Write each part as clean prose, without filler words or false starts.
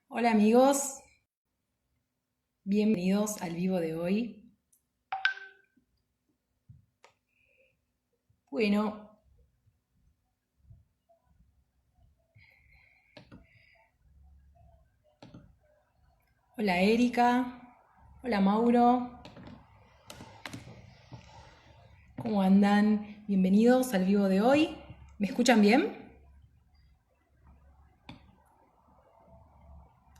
Hola amigos, bienvenidos al vivo de hoy. Bueno, hola Erika, hola Mauro, ¿cómo andan? Bienvenidos al vivo de hoy. ¿Me escuchan bien?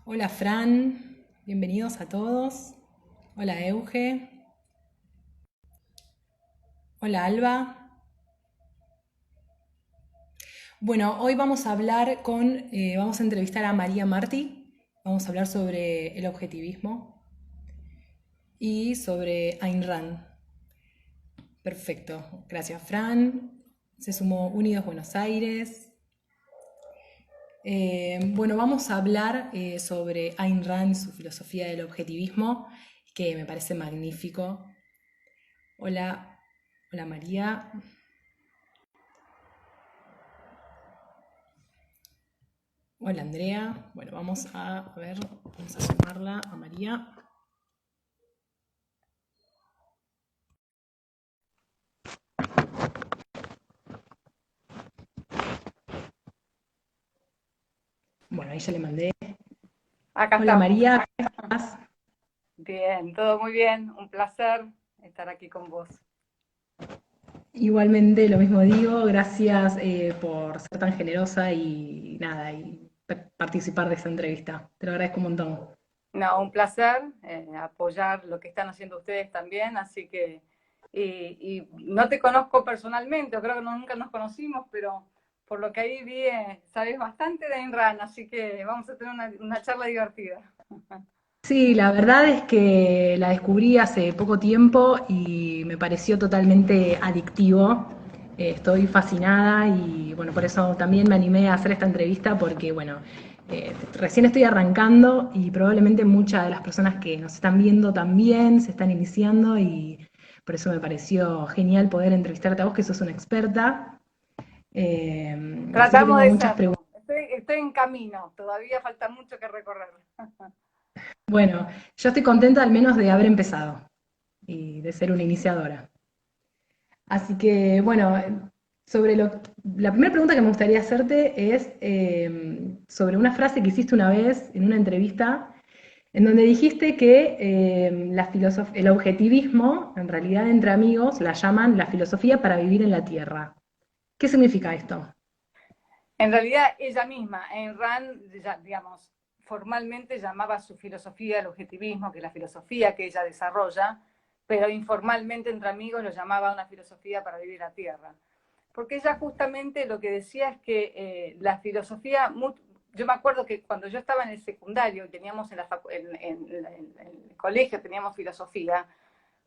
Hola Fran, bienvenidos a todos. Hola Euge, hola Alba. Bueno, hoy vamos a hablar vamos a entrevistar a María Martí. Vamos a hablar sobre el objetivismo y sobre Ayn Rand. Perfecto, gracias Fran. Se sumó Unidos Buenos Aires. Bueno, vamos a hablar sobre Ayn Rand, su filosofía del objetivismo, que me parece magnífico. Hola, hola María. Hola Andrea. Bueno, vamos a ver, vamos a sumarla a María. Bueno, ahí ya le mandé. Acá Hola estamos. María, ¿cómo estás? Bien, todo muy bien. Un placer estar aquí con vos. Igualmente lo mismo digo, gracias por ser tan generosa y nada, y participar de esta entrevista. Te lo agradezco un montón. No, un placer apoyar lo que están haciendo ustedes también, así que, y no te conozco personalmente, creo que nunca nos conocimos, pero por lo que ahí vi, sabes bastante de Ayn Rand, así que vamos a tener una charla divertida. Sí, la verdad es que la descubrí hace poco tiempo y me pareció totalmente adictivo. Estoy fascinada y bueno, por eso también me animé a hacer esta entrevista porque bueno, recién estoy arrancando y probablemente muchas de las personas que nos están viendo también se están iniciando y por eso me pareció genial poder entrevistarte a vos que sos una experta. Así que Tratamos tengo de muchas preguntas. serlo. Estoy en camino, todavía falta mucho que recorrer. Bueno, yo estoy contenta al menos de haber empezado y de ser una iniciadora. Así que, bueno, la primera pregunta que me gustaría hacerte es sobre una frase que hiciste una vez en una entrevista, en donde dijiste que el objetivismo, en realidad entre amigos, la llaman la filosofía para vivir en la Tierra. ¿Qué significa esto? En realidad, ella misma, Ayn Rand, ya, digamos, formalmente llamaba su filosofía el objetivismo, que es la filosofía que ella desarrolla, pero informalmente entre amigos lo llamaba una filosofía para vivir la tierra. Porque ella justamente lo que decía es que la filosofía, yo me acuerdo que cuando yo estaba en el secundario, teníamos en el colegio, teníamos filosofía,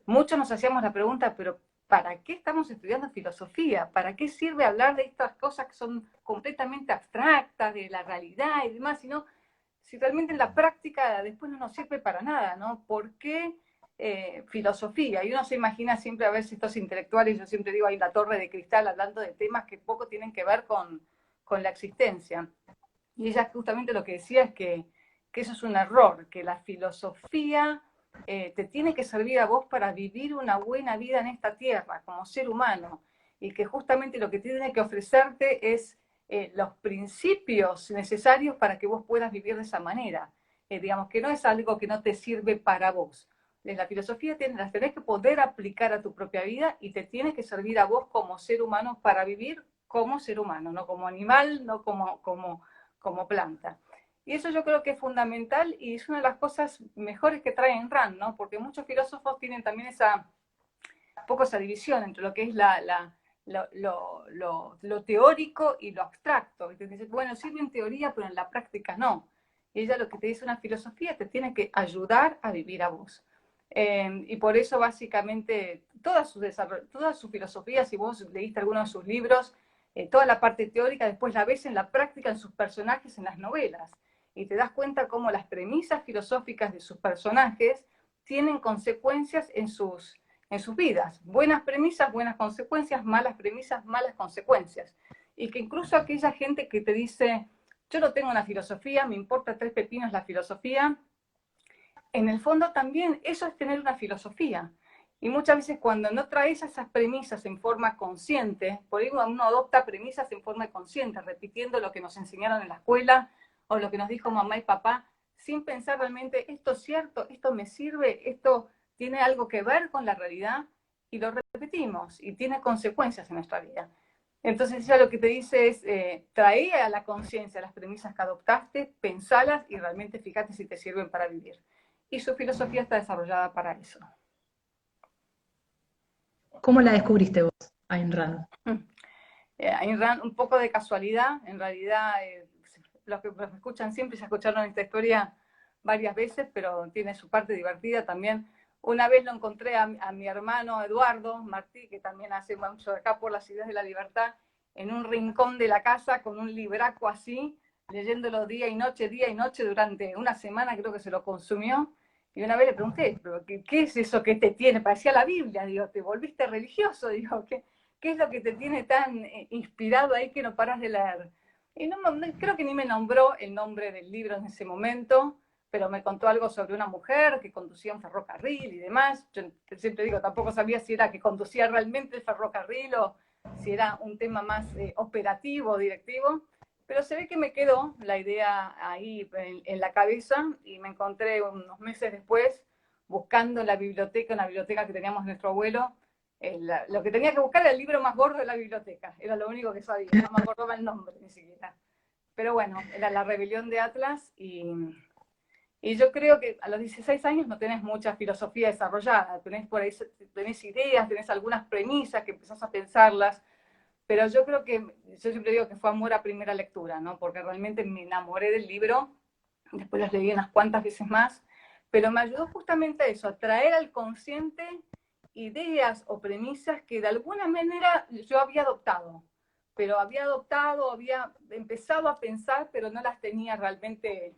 muchos nos hacíamos la pregunta, pero ¿para qué estamos estudiando filosofía? ¿Para qué sirve hablar de estas cosas que son completamente abstractas, de la realidad y demás? Si realmente en la práctica después no nos sirve para nada, ¿no? ¿Por qué filosofía? Y uno se imagina siempre a veces estos intelectuales, yo siempre digo ahí la torre de cristal, hablando de temas que poco tienen que ver con la existencia. Y ella justamente lo que decía es que eso es un error, que la filosofía te tiene que servir a vos para vivir una buena vida en esta tierra como ser humano y que justamente lo que tiene que ofrecerte es los principios necesarios para que vos puedas vivir de esa manera. Digamos que no es algo que no te sirve para vos. La filosofía las tenés que poder aplicar a tu propia vida y te tiene que servir a vos como ser humano para vivir como ser humano, no como animal, no como planta. Y eso yo creo que es fundamental y es una de las cosas mejores que trae en Rand, ¿no? Porque muchos filósofos tienen también poco esa división entre lo que es lo teórico y lo abstracto. Y te dices, bueno, sirve en teoría, pero en la práctica no. Y ella lo que te dice una filosofía te tiene que ayudar a vivir a vos. Y por eso básicamente toda su filosofía, si vos leíste alguno de sus libros, toda la parte teórica después la ves en la práctica en sus personajes, en las novelas. Y te das cuenta cómo las premisas filosóficas de sus personajes tienen consecuencias en sus vidas. Buenas premisas, buenas consecuencias, malas premisas, malas consecuencias. Y que incluso aquella gente que te dice, yo no tengo una filosofía, me importa tres pepinos la filosofía. En el fondo también eso es tener una filosofía. Y muchas veces cuando no traes esas premisas en forma consciente, por eso uno adopta premisas en forma consciente, repitiendo lo que nos enseñaron en la escuela o lo que nos dijo mamá y papá, sin pensar realmente, esto es cierto, esto me sirve, esto tiene algo que ver con la realidad, y lo repetimos, y tiene consecuencias en nuestra vida. Entonces ella lo que te dice es, trae a la conciencia las premisas que adoptaste, pensalas y realmente fíjate si te sirven para vivir. Y su filosofía está desarrollada para eso. ¿Cómo la descubriste vos, Ayn Rand? Ayn Rand, un poco de casualidad, en realidad los que me escuchan siempre ya escucharon esta historia varias veces, pero tiene su parte divertida también. Una vez lo encontré a mi hermano Eduardo Martí, que también hace mucho acá por las ideas de la libertad, en un rincón de la casa con un libraco así, leyéndolo día y noche durante una semana, creo que se lo consumió. Y una vez le pregunté, ¿pero qué es eso que te tiene? Parecía la Biblia, digo, ¿te volviste religioso? Digo, ¿qué es lo que te tiene tan inspirado ahí que no paras de leer? Y no, creo que ni me nombró el nombre del libro en ese momento, pero me contó algo sobre una mujer que conducía un ferrocarril y demás. Yo siempre digo, tampoco sabía si era que conducía realmente el ferrocarril o si era un tema más operativo, directivo, pero se ve que me quedó la idea ahí en la cabeza y me encontré unos meses después buscando en la biblioteca, una biblioteca que teníamos nuestro abuelo, lo que tenía que buscar era el libro más gordo de la biblioteca, era lo único que sabía, no me acordaba el nombre ni siquiera. Pero bueno, era La Rebelión de Atlas y yo creo que a los 16 años no tenés mucha filosofía desarrollada, tenés por ahí tenés ideas, tenés algunas premisas que empezás a pensarlas, pero yo creo que, yo siempre digo que fue amor a primera lectura, ¿no? Porque realmente me enamoré del libro, después los leí unas cuantas veces más, pero me ayudó justamente a eso, a traer al consciente ideas o premisas que de alguna manera yo había adoptado, había empezado a pensar, pero no las tenía realmente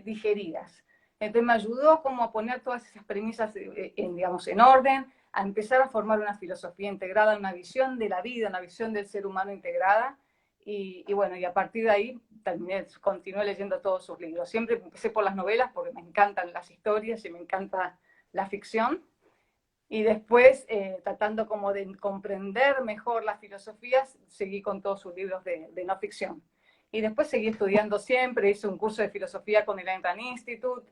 digeridas. Entonces me ayudó como a poner todas esas premisas digamos, en orden, a empezar a formar una filosofía integrada, una visión de la vida, una visión del ser humano integrada, y bueno, y a partir de ahí continué leyendo todos sus libros. Siempre empecé por las novelas porque me encantan las historias y me encanta la ficción, y después, tratando como de comprender mejor las filosofías, seguí con todos sus libros de no ficción. Y después seguí estudiando siempre, hice un curso de filosofía con el Ayn Rand Institute,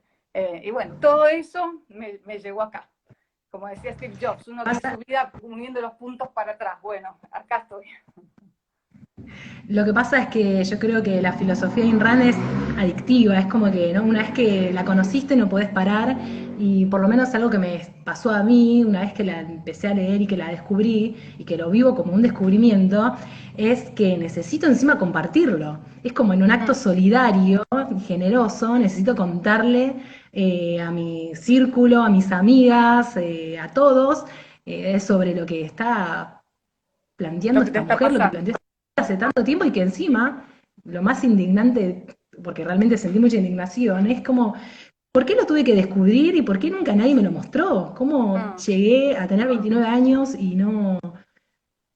y bueno, todo eso me llevó acá. Como decía Steve Jobs, uno ve su vida uniendo los puntos para atrás. Bueno, acá estoy. Lo que pasa es que yo creo que la filosofía de Ayn Rand es adictiva, es como que, ¿no? Una vez que la conociste no podés parar, y por lo menos algo que me pasó a mí una vez que la empecé a leer y que la descubrí y que lo vivo como un descubrimiento, es que necesito encima compartirlo. Es como en un acto solidario y generoso, necesito contarle a mi círculo, a mis amigas, a todos, sobre lo que está planteando Lo que te esta está mujer, lo que pasando. planteó hace tanto tiempo, y que encima, lo más indignante, porque realmente sentí mucha indignación, es como, ¿por qué lo tuve que descubrir y por qué nunca nadie me lo mostró? ¿Cómo Mm. llegué a tener 29 años y no,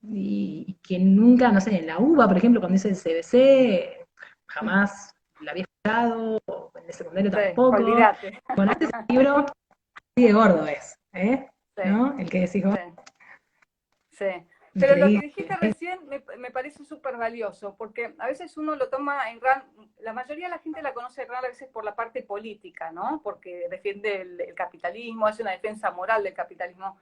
y que nunca, no sé, en la UBA, por ejemplo, cuando hice el CBC, jamás la había escuchado, o en el secundario Sí, tampoco? olvídate. Bueno, este es un libro así de gordo es, ¿eh? Sí, ¿No? El que decís vos, sí. Sí, pero lo que increíble. dijiste recién me parece súper valioso, porque a veces uno lo toma en Rand, la mayoría de la gente la conoce en Rand a veces por la parte política, ¿no? Porque defiende el capitalismo, hace una defensa moral del capitalismo,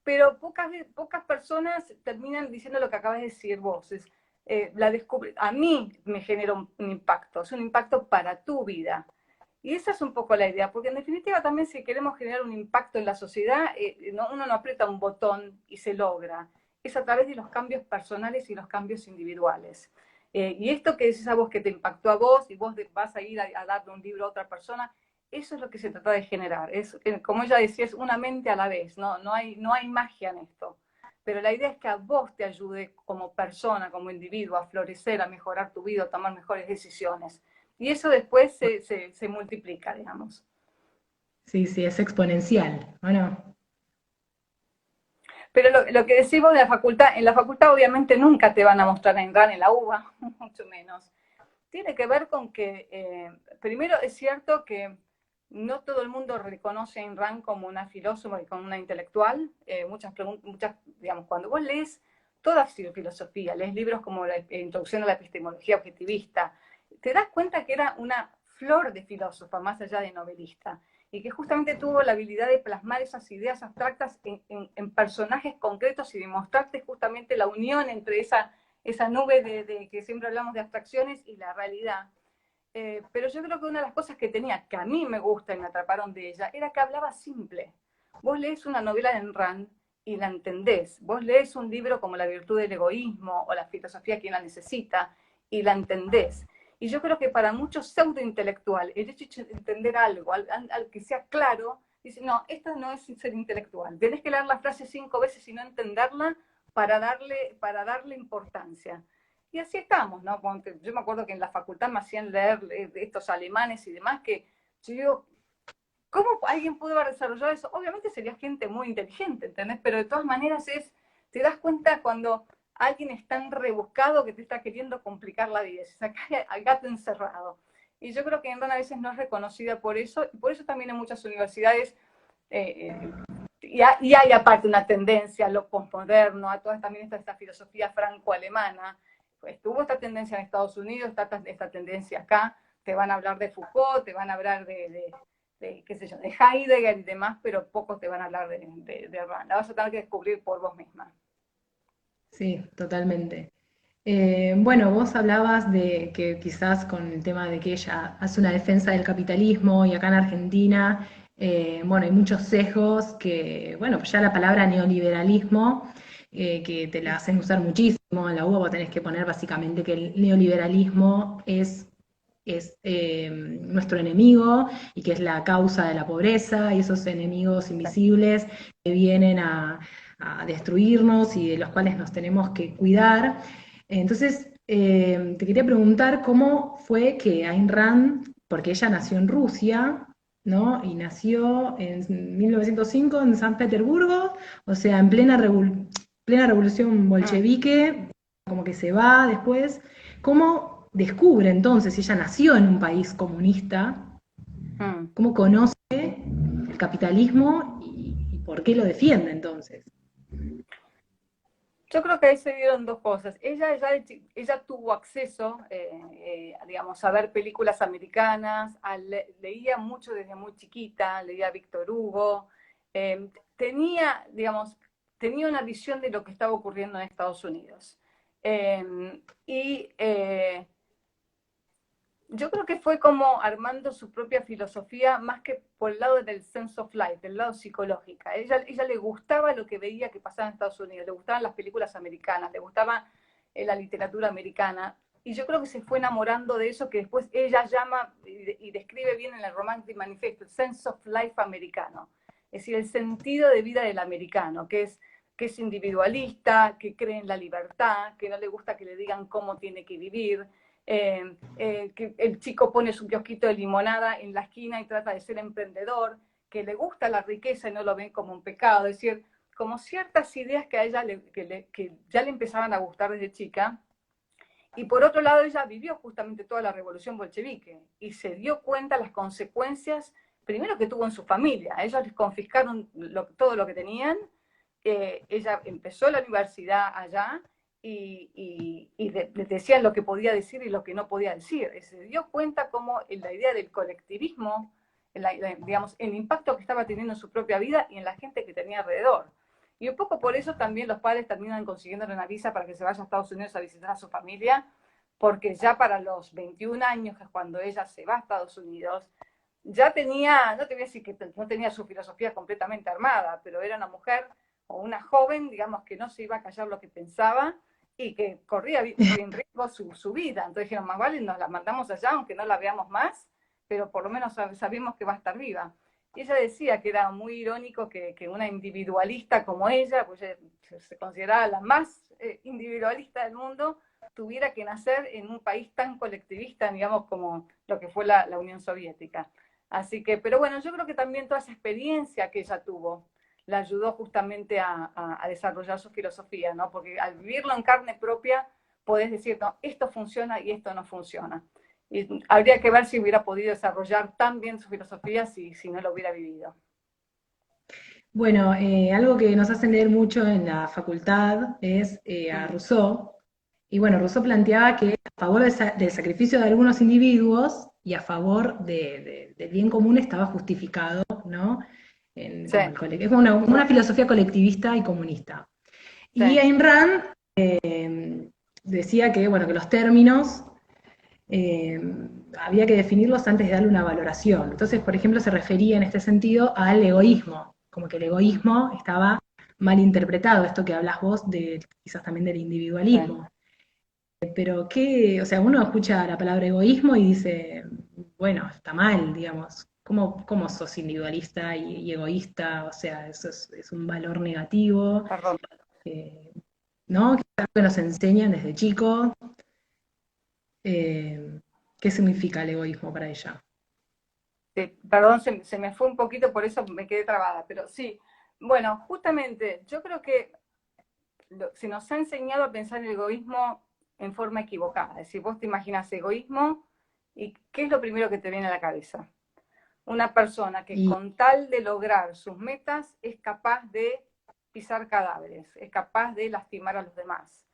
pero pocas personas terminan diciendo lo que acabas de decir vos. A mí me genera un impacto, es un impacto para tu vida. Y esa es un poco la idea, porque en definitiva también si queremos generar un impacto en la sociedad, uno no aprieta un botón y se logra. Es a través de los cambios personales y los cambios individuales. Y esto que decís a vos que te impactó a vos y vos vas a ir a darle un libro a otra persona, eso es lo que se trata de generar. Es, como ella decía, es una mente a la vez, no hay magia en esto. Pero la idea es que a vos te ayude como persona, como individuo, a florecer, a mejorar tu vida, a tomar mejores decisiones. Y eso después se multiplica, digamos. Sí, sí, es exponencial, ¿no? Pero lo que decimos de la facultad, en la facultad obviamente nunca te van a mostrar a Ayn Rand en la UBA, mucho menos. tiene que ver con que, primero es cierto que no todo el mundo reconoce a Ayn Rand como una filósofa y como una intelectual. Muchas, digamos, cuando vos lees toda filosofía, lees libros como la Introducción a la epistemología objetivista, te das cuenta que era una flor de filósofa, más allá de novelista, y que justamente tuvo la habilidad de plasmar esas ideas abstractas en personajes concretos y demostrarte justamente la unión entre esa nube de que siempre hablamos de abstracciones y la realidad. Pero yo creo que una de las cosas que tenía, que a mí me gusta y me atraparon de ella, era que hablaba simple. Vos lees una novela de Ayn Rand y la entendés. Vos lees un libro como La virtud del egoísmo o La filosofía quien la necesita y la entendés. Y yo creo que para muchos pseudointelectual, el hecho de entender algo, al que sea claro, dice, no, esto no es ser intelectual. Tenés que leer la frase 5 veces y no entenderla para darle importancia. Y así estamos, ¿no? Yo me acuerdo que en la facultad me hacían leer estos alemanes y demás, que yo digo, ¿cómo alguien pudo haber desarrollado eso? Obviamente sería gente muy inteligente, ¿entendés? Pero de todas maneras te das cuenta cuando alguien es tan rebuscado que te está queriendo complicar la vida, se saca al gato encerrado. Y yo creo que en a veces no es reconocida por eso, y por eso también en muchas universidades y hay aparte una tendencia a lo postmoderno, a toda también esta filosofía franco-alemana. Pues tuvo esta tendencia en Estados Unidos, esta tendencia acá, te van a hablar de Foucault, te van a hablar qué sé yo, de Heidegger y demás, pero pocos te van a hablar de Rand. La vas a tener que descubrir por vos misma. Sí, totalmente. Bueno, vos hablabas de que quizás con el tema de que ella hace una defensa del capitalismo y acá en Argentina, bueno, hay muchos sesgos que, bueno, pues ya la palabra neoliberalismo, que te la hacen usar muchísimo, en la UBA vos tenés que poner básicamente que el neoliberalismo es nuestro enemigo y que es la causa de la pobreza y esos enemigos invisibles que vienen a destruirnos y de los cuales nos tenemos que cuidar. Entonces, te quería preguntar cómo fue que Ayn Rand, porque ella nació en Rusia, ¿no? Y nació en 1905 en San Petersburgo, o sea, en plena revolución bolchevique, como que se va después. ¿Cómo descubre entonces, si ella nació en un país comunista, cómo conoce el capitalismo y por qué lo defiende entonces? Yo creo que ahí se dieron dos cosas. Ella tuvo acceso, digamos, a ver películas americanas, leía mucho desde muy chiquita, leía Víctor Hugo, digamos, tenía una visión de lo que estaba ocurriendo en Estados Unidos. Y yo creo que fue como armando su propia filosofía, más que por el lado del sense of life, del lado psicológica. Ella le gustaba lo que veía que pasaba en Estados Unidos, le gustaban las películas americanas, le gustaba la literatura americana. Y yo creo que se fue enamorando de eso que después ella llama y describe bien en el Romantic Manifesto, el sense of life americano. Es decir, el sentido de vida del americano, que es individualista, que cree en la libertad, que no le gusta que le digan cómo tiene que vivir, que el chico pone su kiosquito de limonada en la esquina y trata de ser emprendedor, que le gusta la riqueza y no lo ven como un pecado, es decir, como ciertas ideas que a ella que ya le empezaban a gustar desde chica. Y por otro lado, ella vivió justamente toda la revolución bolchevique y se dio cuenta de las consecuencias, primero que tuvo en su familia. A ellos les confiscaron todo lo que tenían. Ella empezó la universidad allá y decían lo que podía decir y lo que no podía decir. Se dio cuenta cómo la idea del colectivismo, digamos, el impacto que estaba teniendo en su propia vida y en la gente que tenía alrededor. Y un poco por eso también los padres terminan consiguiéndole una visa para que se vaya a Estados Unidos a visitar a su familia, porque ya para los 21 años, que es cuando ella se va a Estados Unidos, ya tenía, no te voy a decir que no tenía su filosofía completamente armada, pero era una mujer o una joven, digamos, que no se iba a callar lo que pensaba y que corría en riesgo su vida. Entonces dijeron, más vale, nos la mandamos allá, aunque no la veamos más, pero por lo menos sabemos que va a estar viva. Y ella decía que era muy irónico que una individualista como ella, pues se consideraba la más individualista del mundo, tuviera que nacer en un país tan colectivista, digamos, como lo que fue la Unión Soviética. Así que, pero bueno, yo creo que también toda esa experiencia que ella tuvo la ayudó justamente a desarrollar su filosofía, ¿no? Porque al vivirlo en carne propia, podés decir, no, esto funciona y esto no funciona. Y habría que ver si hubiera podido desarrollar tan bien su filosofía si no lo hubiera vivido. Bueno, algo que nos hacen leer mucho en la facultad es a Mm. Rousseau. Y bueno, Rousseau planteaba que a favor del sacrificio de algunos individuos y a favor del bien común estaba justificado, ¿no? Sí, Como es como una filosofía colectivista y comunista. Y sí. Ayn Rand decía que, bueno, que los términos eh, había que definirlos antes de darle una valoración. Entonces, por ejemplo, se refería en este sentido al egoísmo, como que el Mm. egoísmo estaba mal interpretado, esto que hablas vos de quizás también del Sí. individualismo. Pero qué, o sea, uno escucha la palabra egoísmo y dice, bueno, está mal, digamos. ¿Cómo sos individualista y egoísta? O sea, eso es un valor negativo, Perdón. eh, ¿no? Que es algo que nos enseñan desde chicos. Eh, ¿Qué significa el egoísmo para ella? Sí, perdón, se me fue un poquito, por eso me quedé trabada, pero sí. Bueno, justamente, yo creo que se nos ha enseñado a pensar el egoísmo en forma equivocada. Es decir, vos te imaginas egoísmo y ¿qué es lo primero que te viene a la cabeza? Una persona que Y con tal de lograr sus metas es capaz de pisar cadáveres, es capaz de lastimar a los demás,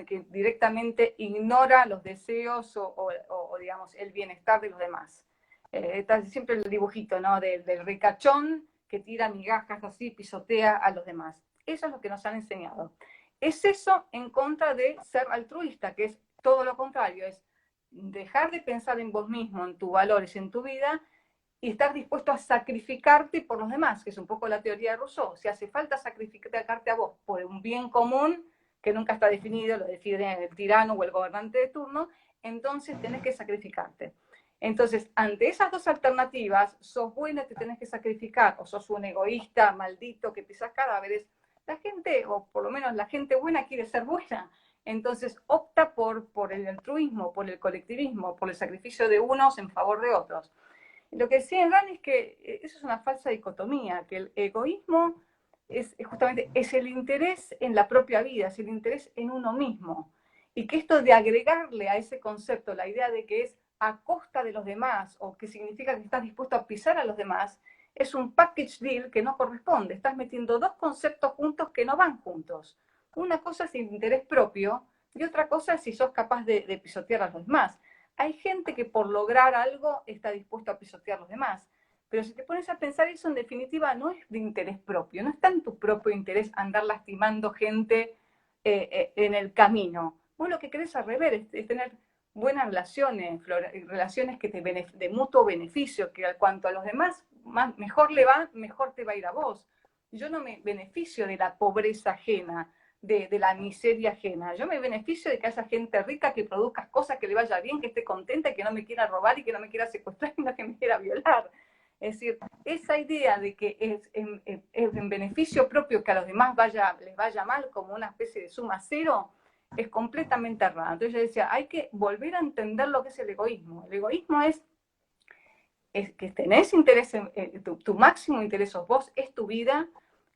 que directamente ignora los deseos o digamos, el bienestar de los demás. Está siempre el dibujito, ¿no? Del ricachón que tira migajas así, pisotea a los demás. Eso es lo que nos han enseñado. Es eso en contra de ser altruista, que es todo lo contrario, es dejar de pensar en vos mismo, en tus valores, en tu vida, y estar dispuesto a sacrificarte por los demás, que es un poco la teoría de Rousseau. Si hace falta sacrificarte a vos por un bien común, que nunca está definido, lo define el tirano o el gobernante de turno, entonces tenés que sacrificarte. Entonces, ante esas dos alternativas, sos buena, te tenés que sacrificar, o sos un egoísta, maldito, que pisas cadáveres, la gente, o por lo menos la gente buena quiere ser buena. Entonces opta por el altruismo, por el colectivismo, por el sacrificio de unos en favor de otros. Lo que decía Enran es que eso es una falsa dicotomía, que el egoísmo es justamente es el interés en la propia vida, es el interés en uno mismo. Y que esto de agregarle a ese concepto la idea de que es a costa de los demás o que significa que estás dispuesto a pisar a los demás, es un package deal que no corresponde. Estás metiendo dos conceptos juntos que no van juntos. Una cosa es el interés propio y otra cosa es si sos capaz de pisotear a los demás. Hay gente que por lograr algo está dispuesto a pisotear a los demás. Pero si te pones a pensar eso, en definitiva, no es de interés propio, no está en tu propio interés andar lastimando gente en el camino. Vos lo que querés al revés es tener buenas relaciones, relaciones que de mutuo beneficio, que cuanto a los demás mejor le va, mejor te va a ir a vos. Yo no me beneficio de la pobreza ajena, de la miseria ajena. Yo me beneficio de que haya gente rica que produzca cosas, que le vaya bien, que esté contenta, que no me quiera robar y que no me quiera secuestrar y no que me quiera violar. Es decir, esa idea de que es en beneficio propio que a los demás les vaya mal como una especie de suma cero es completamente errada. Entonces yo decía, hay que volver a entender lo que es el egoísmo. El egoísmo es que tenés interés tu máximo interés sos vos, es tu vida,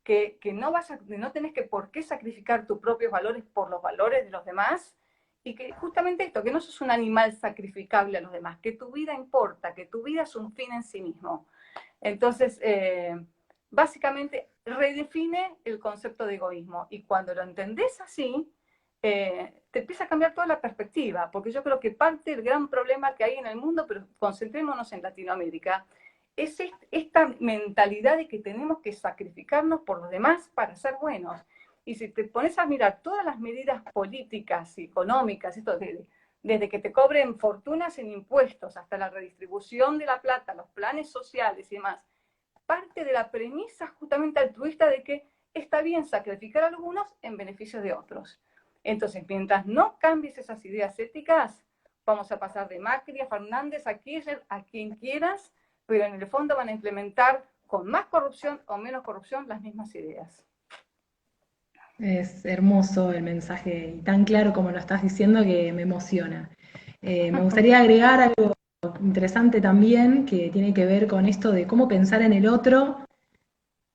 que no tenés que por qué sacrificar tus propios valores por los valores de los demás, y que justamente esto, que no sos un animal sacrificable a los demás, que tu vida importa, que tu vida es un fin en sí mismo. Entonces, básicamente redefine el concepto de egoísmo, y cuando lo entendés así, te empieza a cambiar toda la perspectiva, porque yo creo que parte del gran problema que hay en el mundo, pero concentrémonos en Latinoamérica, es esta mentalidad de que tenemos que sacrificarnos por los demás para ser buenos. Y si te pones a mirar todas las medidas políticas y económicas, desde que te cobren fortunas en impuestos hasta la redistribución de la plata, los planes sociales y demás, parte de la premisa justamente altruista de que está bien sacrificar a algunos en beneficio de otros. Entonces, mientras no cambies esas ideas éticas, vamos a pasar de Macri a Fernández, a Kirchner, a quien quieras, pero en el fondo van a implementar con más corrupción o menos corrupción las mismas ideas. es hermoso el mensaje y tan claro como lo estás diciendo que me emociona. Me gustaría agregar algo interesante también que tiene que ver con esto de cómo pensar en el otro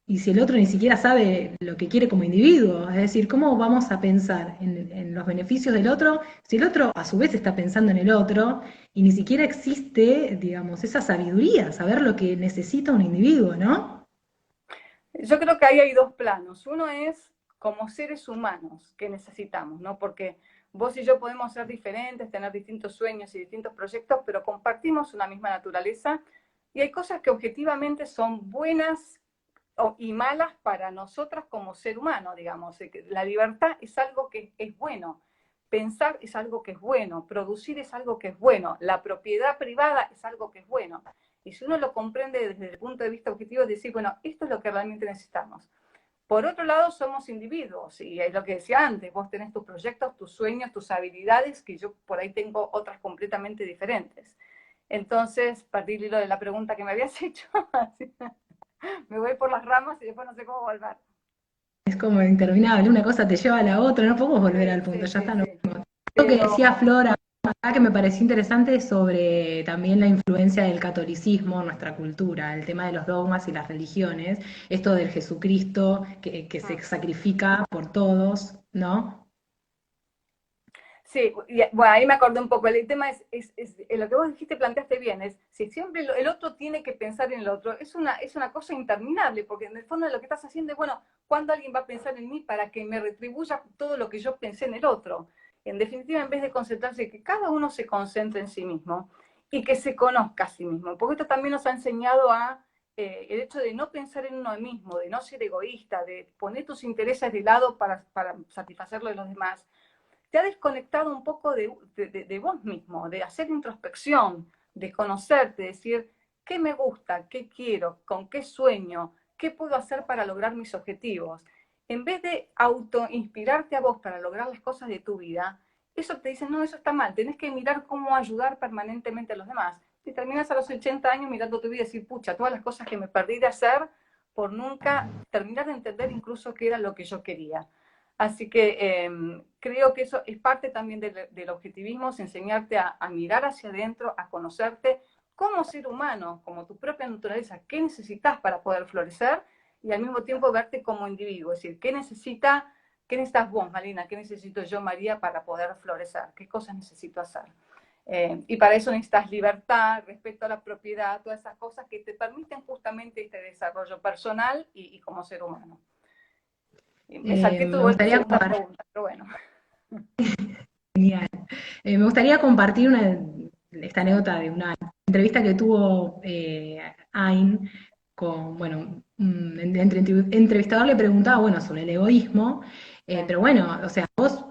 y si el otro ni siquiera sabe lo que quiere como individuo? Es decir, ¿cómo vamos a pensar en los beneficios del otro si el otro a su vez está pensando en el otro y ni siquiera existe, digamos, esa sabiduría, saber lo que necesita un individuo, ¿no? Yo creo que ahí hay dos planos. Uno es como seres humanos que necesitamos, ¿no? Porque vos y yo podemos ser diferentes, tener distintos sueños y distintos proyectos, pero compartimos una misma naturaleza y hay cosas que objetivamente son buenas y malas para nosotras como ser humano, digamos. La libertad es algo que es bueno, pensar es algo que es bueno, producir es algo que es bueno, la propiedad privada es algo que es bueno. Y si uno lo comprende desde el punto de vista objetivo, es decir, bueno, esto es lo que realmente necesitamos. Por otro lado, somos individuos, y es lo que decía antes, vos tenés tus proyectos, tus sueños, tus habilidades, que yo por ahí tengo otras completamente diferentes. Entonces, partir de la pregunta que me habías hecho, me voy por las ramas y después no sé cómo volver. Es como interminable, una cosa te lleva a la otra, no podemos volver Sí, al punto, sí, ya sí, está. No. sí. Lo que Pero decía Flora, acá que me pareció interesante sobre también la influencia del catolicismo en nuestra cultura, el tema de los dogmas y las religiones, esto del Jesucristo que se sacrifica por todos, ¿no? sí, bueno, ahí me acordé un poco. El tema es lo que vos dijiste, planteaste bien, es si siempre el otro tiene que pensar en el otro, es una cosa interminable, porque en el fondo lo que estás haciendo es, bueno, ¿cuándo alguien va a pensar en mí para que me retribuya todo lo que yo pensé en el otro? En definitiva, en vez de concentrarse, que cada uno se concentre en sí mismo y que se conozca a sí mismo, porque esto también nos ha enseñado a el hecho de no pensar en uno mismo, de no ser egoísta, de poner tus intereses de lado para satisfacer lo de los demás, te ha desconectado un poco de vos mismo, de hacer introspección, de conocerte, decir qué me gusta, qué quiero, con qué sueño, qué puedo hacer para lograr mis objetivos. En vez de autoinspirarte a vos para lograr las cosas de tu vida, eso te dice, no, eso está mal, tenés que mirar cómo ayudar permanentemente a los demás. Y terminas a los 80 años mirando tu vida y decir, pucha, todas las cosas que me perdí de hacer por nunca terminar de entender incluso qué era lo que yo quería. Así que creo que eso es parte también del objetivismo, es enseñarte a mirar hacia adentro, a conocerte como ser humano, como tu propia naturaleza, qué necesitas para poder florecer y al mismo tiempo verte como individuo, es decir, qué necesitas vos, Marina, qué necesito yo, María, para poder florecer, qué cosas necesito hacer. Y para eso necesitas libertad, respeto a la propiedad, todas esas cosas que te permiten justamente este desarrollo personal y como ser humano. Me salté Me tu gustaría segunda compartir, pregunta, pero bueno. me gustaría compartir esta anécdota de una entrevista que tuvo Ayn con, bueno, entrevistador le preguntaba, bueno, sobre el egoísmo, Sí. pero bueno, o sea, vos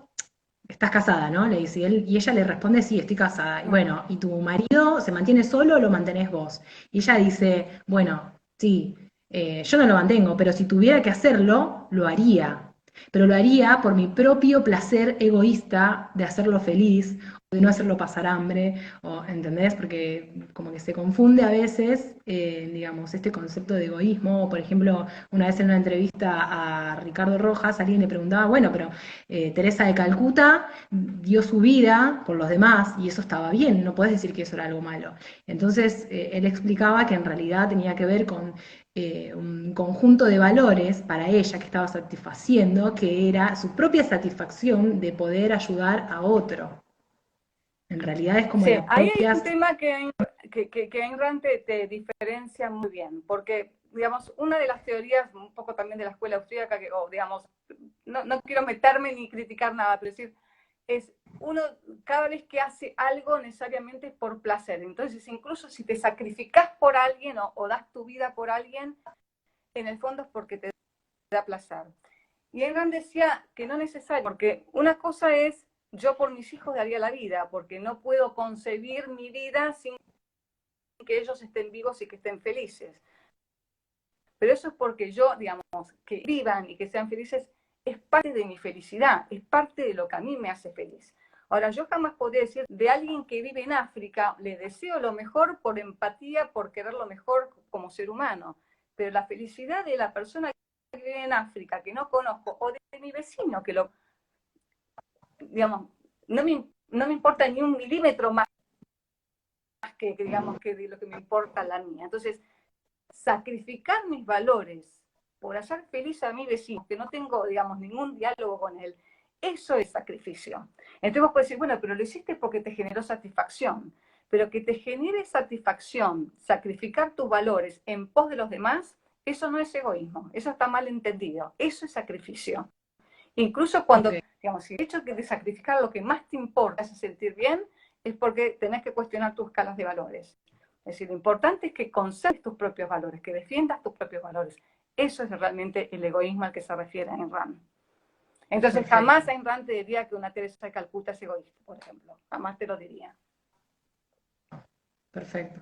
estás casada, ¿no? Le dice él, y ella le responde, sí, estoy casada. Y bueno, ¿y tu marido se mantiene solo o lo mantenés vos? Y ella dice, bueno, sí, yo no lo mantengo, pero si tuviera que hacerlo, lo haría. Pero lo haría por mi propio placer egoísta de hacerlo feliz, o de no hacerlo pasar hambre, o, ¿entendés? Porque como que se confunde a veces, digamos, este concepto de egoísmo. O, por ejemplo, una vez en una entrevista a Ricardo Rojas, alguien le preguntaba, bueno, pero Teresa de Calcuta dio su vida por los demás y eso estaba bien, no puedes decir que eso era algo malo. Entonces, él explicaba que en realidad tenía que ver con un conjunto de valores para ella que estaba satisfaciendo, que era su propia satisfacción de poder ayudar a otro. En realidad es como Sí, la ahí hay propia... un tema que Ayn Rand te diferencia muy bien, porque, digamos, una de las teorías, un poco también de la escuela austríaca, o digamos, no quiero meterme ni criticar nada, pero decir, es uno cada vez que hace algo necesariamente por placer. Entonces, incluso si te sacrificas por alguien o das tu vida por alguien, en el fondo es porque te da placer. Y Engan decía que no es necesario, porque una cosa es, yo por mis hijos daría la vida, porque no puedo concebir mi vida sin que ellos estén vivos y que estén felices. Pero eso es porque yo, digamos, que vivan y que sean felices es parte de mi felicidad, es parte de lo que a mí me hace feliz. Ahora, yo jamás podría decir de alguien que vive en África, le deseo lo mejor por empatía, por querer lo mejor como ser humano, pero la felicidad de la persona que vive en África, que no conozco, o de mi vecino, que lo, digamos, no me importa ni un milímetro más digamos, que de lo que me importa la mía. Entonces, sacrificar mis valores por hacer feliz a mi vecino, que no tengo, digamos, ningún diálogo con él, eso es sacrificio. Entonces vos podés decir, bueno, pero lo hiciste porque te generó satisfacción, pero que te genere satisfacción, sacrificar tus valores en pos de los demás, eso no es egoísmo, eso está mal entendido, eso es sacrificio. Incluso Ok, cuando, digamos, si el hecho de sacrificar lo que más te importa, hace sentir bien, es porque tenés que cuestionar tus escalas de valores. Es decir, lo importante es que conserves tus propios valores, que defiendas tus propios valores. Eso es realmente el egoísmo al que se refiere Ayn Rand. Entonces, jamás perfecto, Ayn Rand te diría que una Teresa de Calcuta es egoísta, por ejemplo. Jamás te lo diría. perfecto.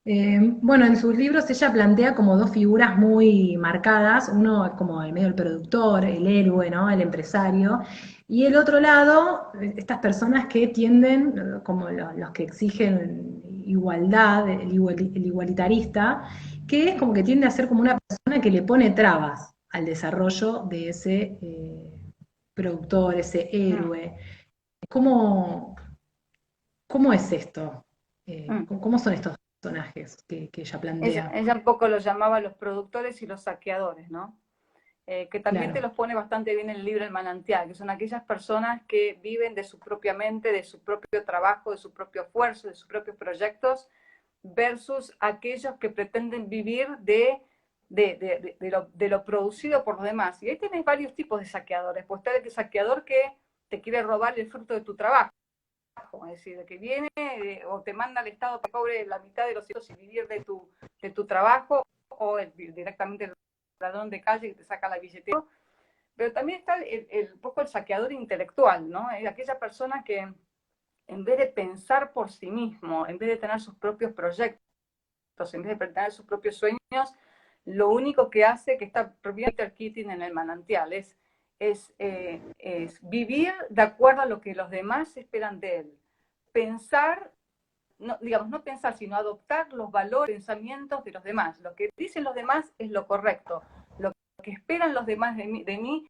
Bueno, en sus libros ella plantea como dos figuras muy marcadas, uno es como el medio el productor, el héroe, ¿no? El empresario, y el otro lado, estas personas que tienden, como los que exigen igualdad, el igualitarista, que es como que tiende a ser como una persona que le pone trabas al desarrollo de ese productor, ese Mm, héroe. ¿Cómo, cómo es esto? mm. ¿Cómo son estos personajes que ella plantea? Ella un poco los llamaba los productores y los saqueadores, ¿no? Que también te Claro, los pone bastante bien en el libro El Manantial, que son aquellas personas que viven de su propia mente, de su propio trabajo, de su propio esfuerzo, de sus propios proyectos, versus aquellos que pretenden vivir de lo producido por los demás. Y ahí tenés varios tipos de saqueadores. Pues está el saqueador que te quiere robar el fruto de tu trabajo, es decir, de que viene o te manda al Estado que cobre la mitad de los hijos y vivir de tu trabajo, o directamente el ladrón de calle que te saca la billetera. Pero también está un poco el saqueador intelectual, ¿no? Es aquella persona que en vez de pensar por sí mismo, en vez de tener sus propios proyectos, en vez de tener sus propios sueños, lo único que hace, que está propiamente Peter Keating en el manantial, es vivir de acuerdo a lo que los demás esperan de él. Pensar, no, digamos, no pensar, sino adoptar los valores, pensamientos de los demás. Lo que dicen los demás es lo correcto. Lo que esperan los demás de mí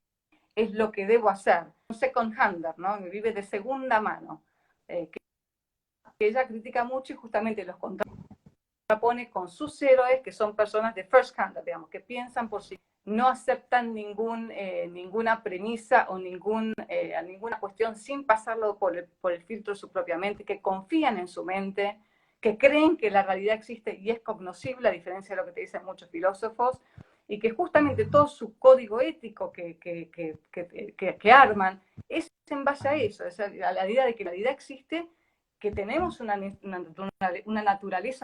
es lo que debo hacer. Un second hander, ¿no? Que vive de segunda mano. Que ella critica mucho y justamente los contrapone con sus héroes, que son personas de first hander, digamos, que piensan por sí, no aceptan ninguna premisa o ninguna cuestión sin pasarlo por el filtro de su propia mente, que confían en su mente, que creen que la realidad existe y es cognoscible, a diferencia de lo que te dicen muchos filósofos, y que justamente todo su código ético que arman es en base a eso, es a la idea de que la realidad existe, que tenemos una naturaleza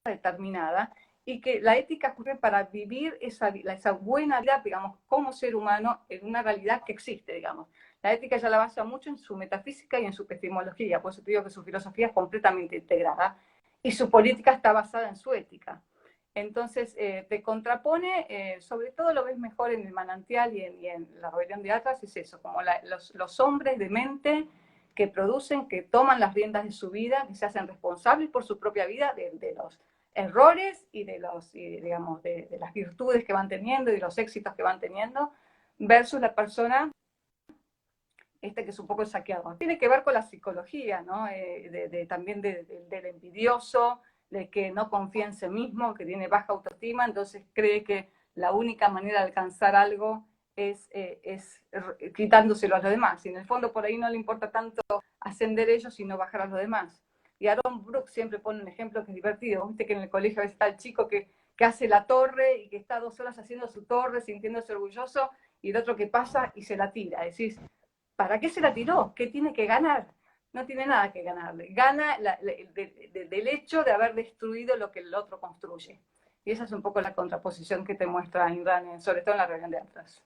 determinada y que la ética sirve para vivir esa buena vida, digamos, como ser humano en una realidad que existe, digamos. La ética ya la basa mucho en su metafísica y en su epistemología, por eso te digo que su filosofía es completamente integrada y su política está basada en su ética. Entonces, te contrapone, sobre todo lo ves mejor en el manantial y en la rebelión de Atlas, es eso, como los hombres de mente que producen, que toman las riendas de su vida, que se hacen responsables por su propia vida, de los errores y digamos, de las virtudes que van teniendo y de los éxitos que van teniendo, versus la persona que es un poco el saqueador. Tiene que ver con la psicología, ¿no? También del envidioso, de que no confía en sí mismo, que tiene baja autoestima, entonces cree que la única manera de alcanzar algo es quitándoselo a los demás. Y en el fondo por ahí no le importa tanto ascender ellos, sino bajar a los demás. Y Aaron Brooks siempre pone un ejemplo que es divertido. Viste que en el colegio a veces está el chico que hace la torre y que está 2 horas haciendo su torre, sintiéndose orgulloso, y el otro que pasa y se la tira. Decís, ¿para qué se la tiró? ¿Qué tiene que ganar? No tiene nada que ganar. Gana del hecho de haber destruido lo que el otro construye. Y esa es un poco la contraposición que te muestra Ayn Rand, sobre todo en la rebelión de Atlas.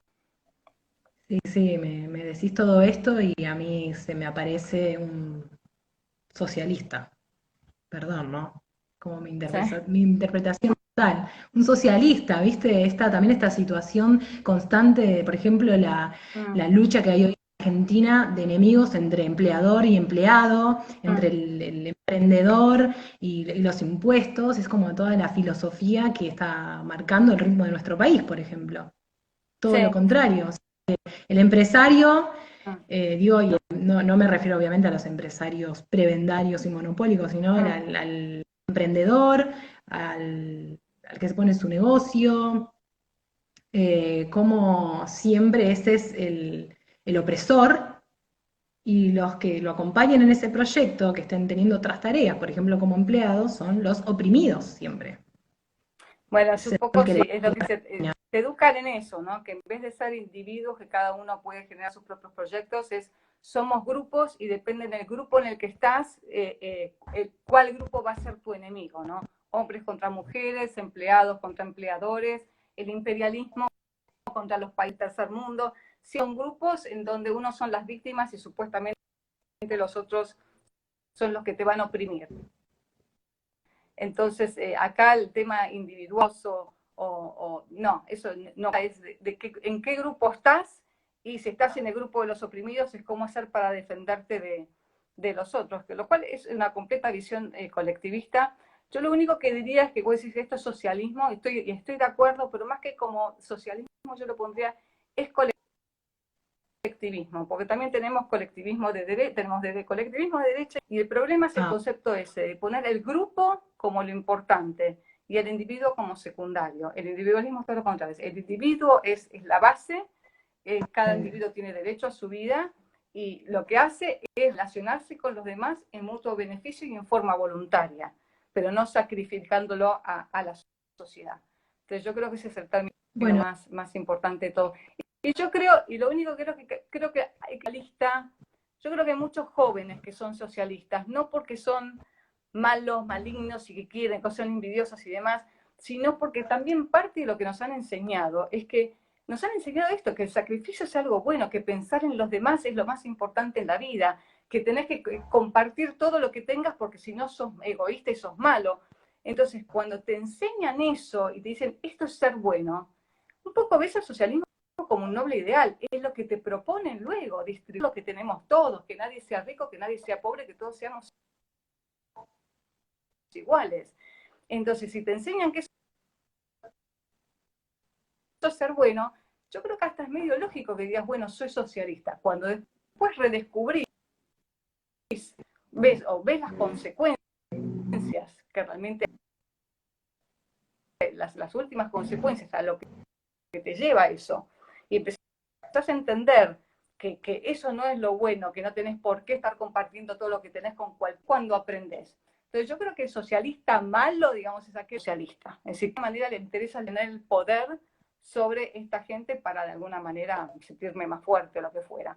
sí, sí, me decís todo esto y a mí se me aparece un socialista, perdón, ¿no? Como ¿Sí? mi interpretación total. Un socialista, ¿viste? También esta situación constante de, por ejemplo, la Mm, lucha que hay hoy en Argentina de enemigos entre empleador y empleado, entre mm, el emprendedor y los impuestos, es como toda la filosofía que está marcando el ritmo de nuestro país, por ejemplo. Todo lo sí. contrario. El empresario, Mm, digo, y no me refiero obviamente a los empresarios prebendarios y monopólicos, sino mm, al emprendedor, al que se pone su negocio, cómo siempre ese es el opresor y los que lo acompañan en ese proyecto, que estén teniendo otras tareas, por ejemplo, como empleados, son los oprimidos siempre. Bueno, es Ese un es el poco que sí, le es lo que te educan en eso, ¿no? Que en vez de ser individuos, que cada uno puede generar sus propios proyectos, somos grupos y depende del grupo en el que estás, cuál grupo va a ser tu enemigo, ¿no? Hombres contra mujeres, empleados contra empleadores, el imperialismo contra los países tercer mundo. Son grupos en donde unos son las víctimas y supuestamente los otros son los que te van a oprimir. Entonces, acá el tema individuoso no, eso no es en qué grupo estás y si estás en el grupo de los oprimidos es cómo hacer para defenderte de los otros, lo cual es una completa visión colectivista. Yo lo único que diría es que vos decís esto es socialismo, y estoy de acuerdo, pero más que como socialismo yo lo pondría, es colectivismo, porque también tenemos colectivismo de derecha, tenemos desde colectivismo de derecha, y el problema es el concepto ese, de poner el grupo como lo importante y el individuo como secundario. El individualismo es todo lo contrario, el individuo es la base, cada individuo tiene derecho a su vida, y lo que hace es relacionarse con los demás en mutuo beneficio y en forma voluntaria, pero no sacrificándolo a la sociedad. Entonces yo creo que ese es el término bueno, más importante de todo. Y yo creo, y lo único que creo que hay lista, yo creo que hay muchos jóvenes que son socialistas, no porque son malos, malignos y que quieren, que son envidiosos y demás, sino porque también parte de lo que nos han enseñado es que nos han enseñado esto, que el sacrificio es algo bueno, que pensar en los demás es lo más importante en la vida, que tenés que compartir todo lo que tengas porque si no sos egoísta y sos malo. Entonces, cuando te enseñan eso y te dicen, esto es ser bueno, un poco ves el socialismo como un noble ideal, es lo que te proponen luego, distribuir lo que tenemos todos, que nadie sea rico, que nadie sea pobre, que todos seamos iguales. Entonces, si te enseñan que eso es ser bueno, yo creo que hasta es medio lógico que digas, bueno, soy socialista. Cuando después redescubrís, ves las consecuencias, que realmente las últimas consecuencias a lo que te lleva a eso, y empezás a entender que eso no es lo bueno, que no tenés por qué estar compartiendo todo lo que tenés con cuando aprendés. Entonces yo creo que el socialista malo, digamos, es aquel socialista. Es decir, de alguna manera le interesa tener el poder sobre esta gente para de alguna manera sentirme más fuerte o lo que fuera.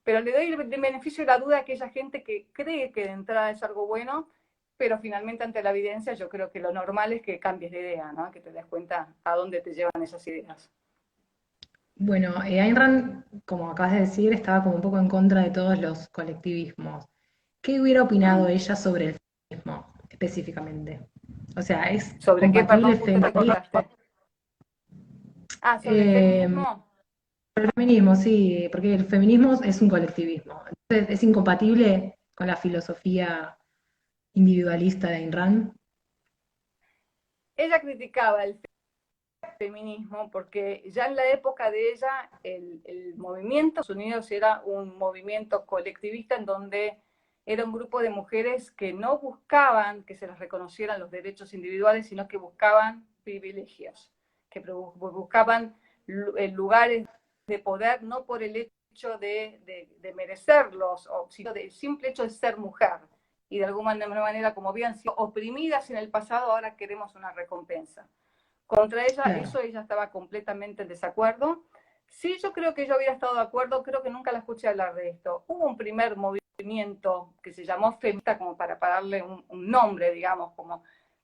Pero le doy el beneficio de la duda a aquella gente que cree que de entrada es algo bueno, pero finalmente ante la evidencia yo creo que lo normal es que cambies de idea, ¿no? Que te des cuenta a dónde te llevan esas ideas. bueno, Ayn Rand, como acabas de decir, estaba como un poco en contra de todos los colectivismos. ¿Qué hubiera opinado ella sobre el feminismo específicamente? O sea, ¿es ¿Sobre qué? compatible Perdón, el justo te feminismo? cortaste. Ah, sobre el Eh, feminismo. el feminismo, sí, porque el feminismo es un colectivismo. Entonces, ¿es incompatible con la filosofía individualista de Ayn Rand? Ella criticaba el feminismo porque ya en la época de ella el movimiento de Estados Unidos era un movimiento colectivista en donde era un grupo de mujeres que no buscaban que se les reconocieran los derechos individuales, sino que buscaban privilegios, que buscaban lugares de poder no por el hecho de merecerlos, sino del simple hecho de ser mujer. Y de alguna manera, como habían sido oprimidas en el pasado, ahora queremos una recompensa. Contra ella, Claro. eso ella estaba completamente en desacuerdo. Sí, yo creo que yo hubiera estado de acuerdo, creo que nunca la escuché hablar de esto. Hubo un primer movimiento que se llamó feminista, como para darle un nombre, digamos,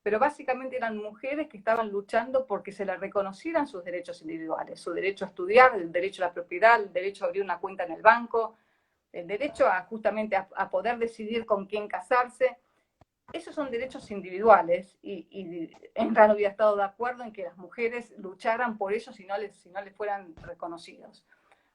pero básicamente eran mujeres que estaban luchando porque se les reconocieran sus derechos individuales, su derecho a estudiar, el derecho a la propiedad, el derecho a abrir una cuenta en el banco, el derecho a justamente a poder decidir con quién casarse. Esos son derechos individuales y en realidad hubiera estado de acuerdo en que las mujeres lucharan por ellos si no les fueran reconocidos.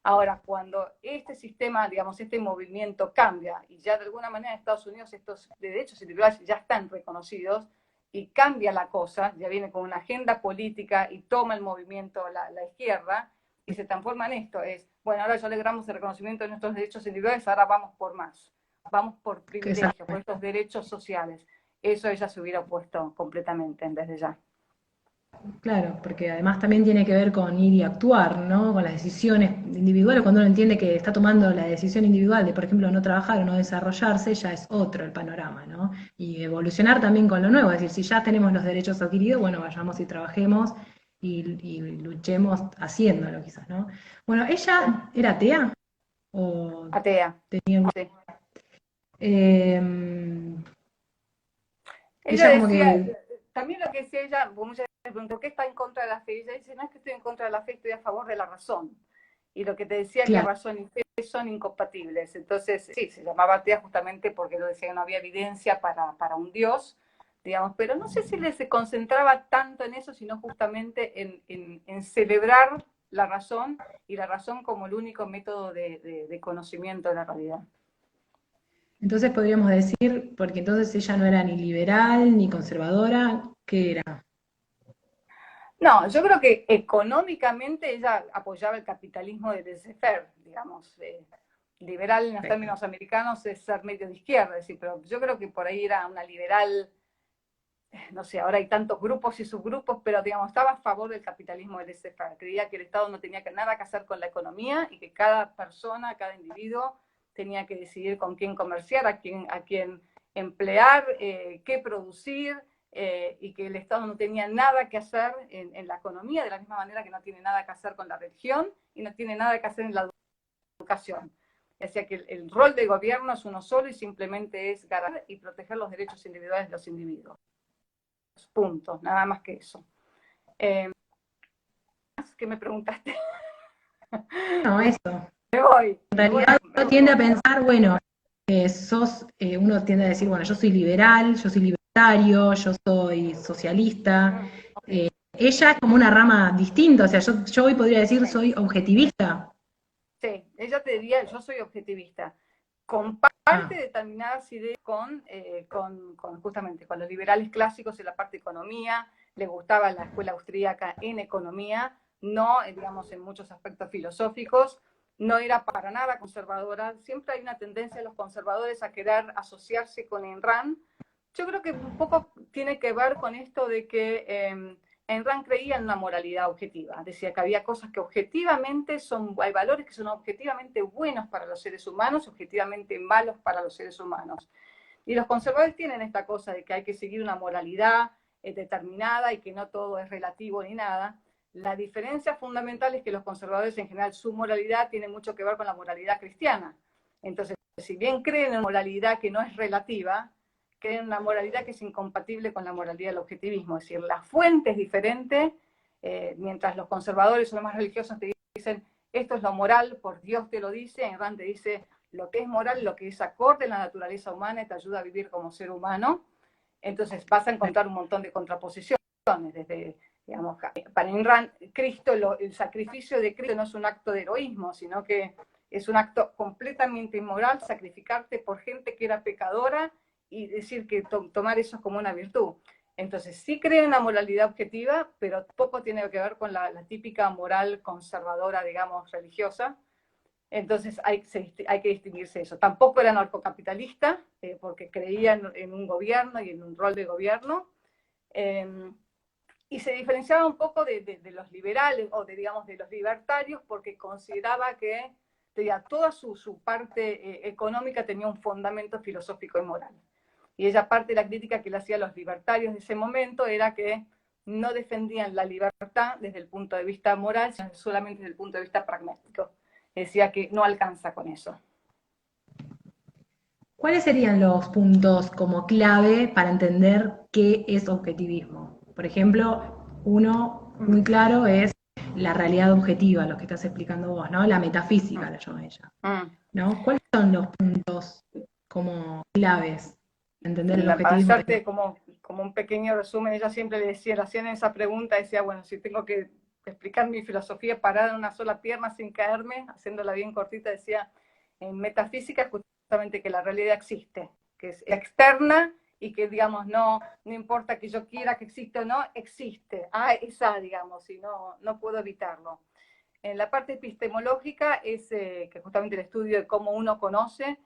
Ahora, cuando este sistema, digamos, este movimiento cambia y ya de alguna manera en Estados Unidos estos derechos individuales ya están reconocidos y cambia la cosa, ya viene con una agenda política y toma el movimiento la izquierda y se transforma en esto, bueno, ahora ya logramos el reconocimiento de nuestros derechos individuales, ahora vamos por más, vamos por privilegios, por estos derechos sociales. Eso ella se hubiera opuesto completamente desde ya. Claro, porque además también tiene que ver con ir y actuar, ¿no? Con las decisiones individuales. Cuando uno entiende que está tomando la decisión individual de, por ejemplo, no trabajar o no desarrollarse, ya es otro el panorama, ¿no? Y evolucionar también con lo nuevo. Es decir, si ya tenemos los derechos adquiridos, bueno, vayamos y trabajemos y luchemos haciéndolo, quizás, ¿no? Bueno, ¿ella era atea? ¿O Atea. tenía algún... Sí. Eh, Ella ella como decía, que... también lo que decía ella, porque muchas veces me pregunto, ¿por qué está en contra de la fe? Y ella dice, no es que estoy en contra de la fe, estoy a favor de la razón. Y lo que te decía que Claro. razón y fe son incompatibles. Entonces, sí, se llamaba atea justamente porque lo decía que no había evidencia para un Dios, digamos, pero no sé si le se concentraba tanto en eso, sino justamente en celebrar la razón y la razón como el único método de conocimiento de la realidad. Entonces podríamos decir, porque entonces ella no era ni liberal ni conservadora, ¿qué era? No, yo creo que económicamente ella apoyaba el capitalismo de laissez-faire, digamos. Liberal en los Perfecto. términos americanos es ser medio de izquierda, es decir, pero yo creo que por ahí era una liberal, no sé, ahora hay tantos grupos y subgrupos, pero digamos, estaba a favor del capitalismo de laissez-faire. Creía que el Estado no tenía nada que hacer con la economía y que cada persona, cada individuo tenía que decidir con quién comerciar, a quién emplear, qué producir, y que el Estado no tenía nada que hacer en la economía, de la misma manera que no tiene nada que hacer con la religión y no tiene nada que hacer en la educación. O sea que el rol del gobierno es uno solo y simplemente es garantizar y proteger los derechos individuales de los individuos. Punto, nada más que eso. ¿Qué me preguntaste? No, eso. Me voy, En me voy, realidad me uno voy. tiende a pensar, bueno, uno tiende a decir, bueno, yo soy liberal, yo soy libertario, yo soy socialista. Sí, Ella es como una rama distinta, o sea, yo hoy podría decir sí, soy objetivista. sí. Ella te diría, yo soy objetivista. Comparte Ah, determinadas ideas justamente con los liberales clásicos en la parte de economía, le gustaba la escuela austríaca en economía, no, digamos, en muchos aspectos filosóficos, no era para nada conservadora. Siempre hay una tendencia de los conservadores a querer asociarse con Ayn Rand. Yo creo que un poco tiene que ver con esto de que Ayn Rand creía en una moralidad objetiva. Decía que había cosas que objetivamente hay valores que son objetivamente buenos para los seres humanos, objetivamente malos para los seres humanos. Y los conservadores tienen esta cosa de que hay que seguir una moralidad determinada y que no todo es relativo ni nada. La diferencia fundamental es que los conservadores en general su moralidad tiene mucho que ver con la moralidad cristiana. Entonces, si bien creen en una moralidad que no es relativa, creen en una moralidad que es incompatible con la moralidad del objetivismo. Es decir, la fuente es diferente, mientras los conservadores o los más religiosos te dicen esto es lo moral, por Dios te lo dice, en Rand te dice lo que es moral, lo que es acorde a la naturaleza humana y te ayuda a vivir como ser humano. Entonces vas a encontrar un montón de contraposiciones, desde, digamos, para Ayn Rand, el sacrificio de Cristo no es un acto de heroísmo, sino que es un acto completamente inmoral, sacrificarte por gente que era pecadora y decir que tomar eso como una virtud. Entonces, sí cree en la moralidad objetiva, pero poco tiene que ver con la típica moral conservadora, digamos, religiosa. Entonces hay que distinguirse eso. Tampoco era narcocapitalista, porque creía en un gobierno y en un rol de gobierno. Eh, y se diferenciaba un poco de los liberales o digamos, de los libertarios porque consideraba que toda su parte económica tenía un fundamento filosófico y moral. Y ella parte de la crítica que le hacía a los libertarios de ese momento era que no defendían la libertad desde el punto de vista moral, sino solamente desde el punto de vista pragmático. Decía que no alcanza con eso. ¿cuáles serían los puntos como clave para entender qué es objetivismo? Por ejemplo, uno muy claro es la realidad objetiva, lo que estás explicando vos, ¿no? La metafísica, la llama ella, Mm. ¿no? ¿Cuáles son los puntos como claves para entender el Para objetivismo? hacerte como un pequeño resumen, ella siempre le decía, le hacían esa pregunta, decía, bueno, si tengo que explicar mi filosofía parada en una sola pierna sin caerme, haciéndola bien cortita, decía, en metafísica es justamente que la realidad existe, que es externa y que, digamos, no importa que yo quiera que exista o no, existe. Ah, esa, digamos, y no puedo evitarlo. En la parte epistemológica es que justamente el estudio de cómo uno conoce,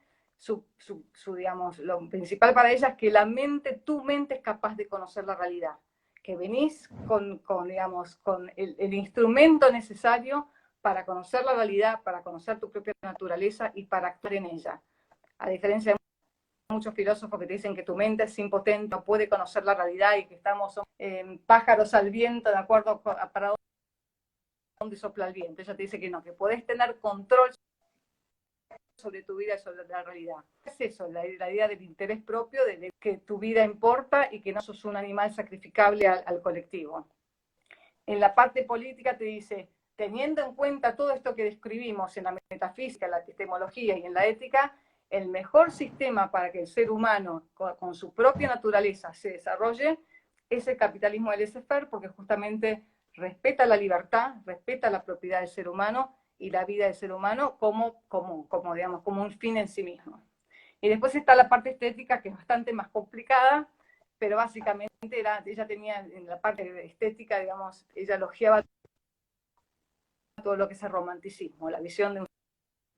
digamos, lo principal para ella es que tu mente es capaz de conocer la realidad, que venís digamos, con el instrumento necesario para conocer la realidad, para conocer tu propia naturaleza y para actuar en ella. A diferencia de muchos filósofos que te dicen que tu mente es impotente, no puede conocer la realidad y que estamos pájaros al viento de acuerdo a para dónde sopla el viento. Ella te dice que no, que podés tener control sobre tu vida y sobre la realidad. Es eso, la idea del interés propio, de que tu vida importa y que no sos un animal sacrificable al colectivo. En la parte política te dice, teniendo en cuenta todo esto que describimos en la metafísica, en la epistemología y en la ética, el mejor sistema para que el ser humano, con su propia naturaleza, se desarrolle es el capitalismo del laissez-faire, porque justamente respeta la libertad, respeta la propiedad del ser humano y la vida del ser humano digamos, como un fin en sí mismo. Y después está la parte estética, que es bastante más complicada, pero básicamente ella tenía en la parte estética, digamos, ella elogiaba todo lo que es el romanticismo, la visión de un